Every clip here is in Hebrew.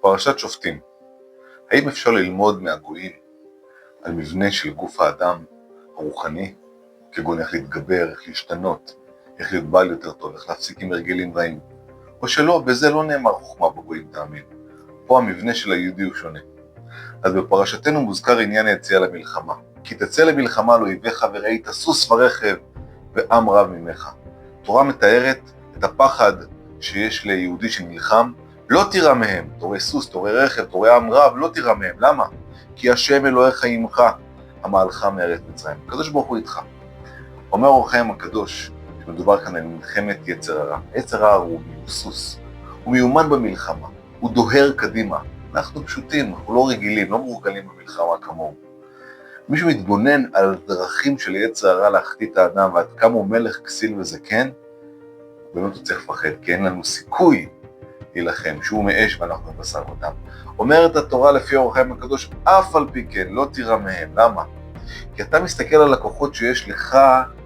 פרשת שופטים. האם אפשר ללמוד מהגויים על מבנה של גוף האדם הרוחני, כגון איך להתגבר, איך להשתנות, איך להיות בעל יותר טוב, איך להפסיק עם הרגלים רעים? או שלא, בזה לא נאמר חוכמה בגויים, תאמין. פה המבנה של היהודי הוא שונה. אז בפרשתנו מוזכר עניין היציאה למלחמה. כי תצא למלחמה לא אויביך וראית סוס ורכב ועם רב ממך. התורה מתארת את הפחד שיש ליהודי שנלחם, לא תירא מהם, תורי סוס, תורי רכב, תורי עם רב, לא תירא מהם. למה? כי השם אלוהיך עמך, המעלך מארץ מצרים. הקדוש ברוך הוא איתך. אומר אור החיים הקדוש, שמדובר כאן על מלחמת יצר הרע. יצר הרע הוא סוס, הוא מיומן במלחמה, הוא דוהר קדימה. אנחנו פשוטים, אנחנו לא רגילים, לא מורגלים במלחמה כמוהו. מישהו מתבונן על דרכים של יצר הרע להחטיא את האדם ועד כמה הוא מלך כסיל וזקן, באמת הוא צריך לפחד, כי אין לנו סיכוי להילחם, שהוא מאש ואנחנו מבשר אותם. אומרת התורה לפי אור החיים הקדוש, אף על פי כן לא תירא מהם. למה? כי אתה מסתכל על הכוחות שיש לך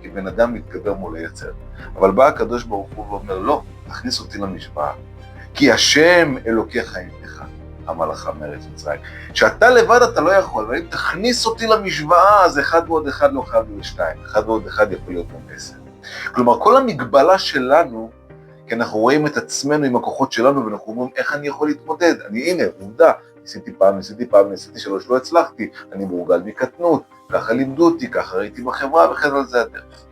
כבן אדם להתגבר מול היצר. אבל בא הקדוש ברוך הוא ואומר, לא, תכניס אותי למשוואה. כי השם אלוקיך עמך, המלאכה מארץ מצרים. כשאתה לבד אתה לא יכול, אבל אם תכניס אותי למשוואה, אז 1 ועוד 1 לא חייב להיות 2. 1 ועוד 1 יכול להיות גם 10. כלומר, כל המגבלה שלנו, כי אנחנו רואים את עצמנו עם הכוחות שלנו, ואנחנו אומרים, איך אני יכול להתמודד? הנה, עובדה, ניסיתי פעם, ניסיתי 3, לא הצלחתי, אני מורגל מקטנות, ככה לימדו אותי, ככה ראיתי בחברה, וכן על זה הדרך.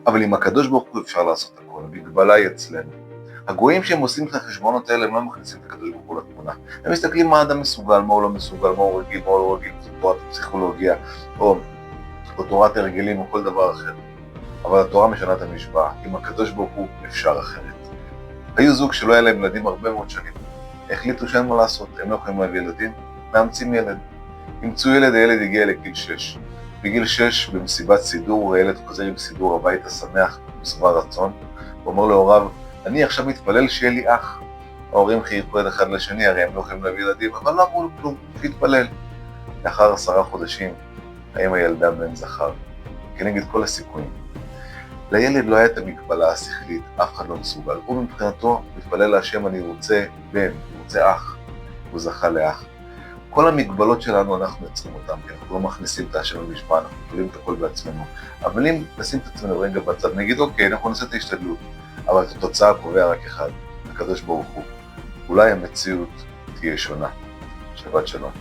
אבל עם הקדוש ברוך הוא אפשר לעשות הכל, המגבלה היא אצלנו. הגויים שהם עושים את החשבונות האלה, הם לא מכניסים את הקדוש ברוך הוא לתמונה. הם מסתכלים מה האדם מסוגל, מה הוא לא מסוגל, מה הוא רגיל, מה הוא לא רגיל, תורת הפסיכולוגיה, או תורת הרגלים, או כל דבר אחר. אבל התורה משנה את המשוואה, עם הקדוש ברוך הוא אפשר אחרת. היו זוג שלא היה להם ילדים הרבה מאוד שנים. החליטו שאין מה לעשות, הם לא יכולים להביא ילדים, מאמצים ילד. ימצאו ילד, הילד הגיע לגיל 6. בגיל 6, במסיבת סידור, הילד חוזר עם סידור הביתה שמח, משבע רצון, ואומר להוריו, אני עכשיו מתפלל שיהיה לי אח. ההורים חייכו את אחד לשני, הרי הם לא יכולים להביא ילדים, אבל לא אמרו לו כלום, תתפלל. לאחר 10 חודשים, האמא ילדה בן זכר, כנגד כל הסיכויים. לילד לא הייתה המגבלה השכלית, אף אחד לא מסוגל. הוא מבחינתו מתפלל להשם, אני רוצה בן, אני רוצה אח. הוא זכה לאח. כל המגבלות שלנו אנחנו יוצרים אותם, כי אנחנו לא מכניסים את השם למשוואה, אנחנו יכולים את הכל בעצמנו. אבל אם נשים את עצמנו רגע בצד, נגיד אוקיי, אנחנו נעשה את ההשתדלות, אבל את התוצאה קובע רק אחד, הקדוש ברוך הוא. אולי המציאות תהיה שונה. שבת שלום.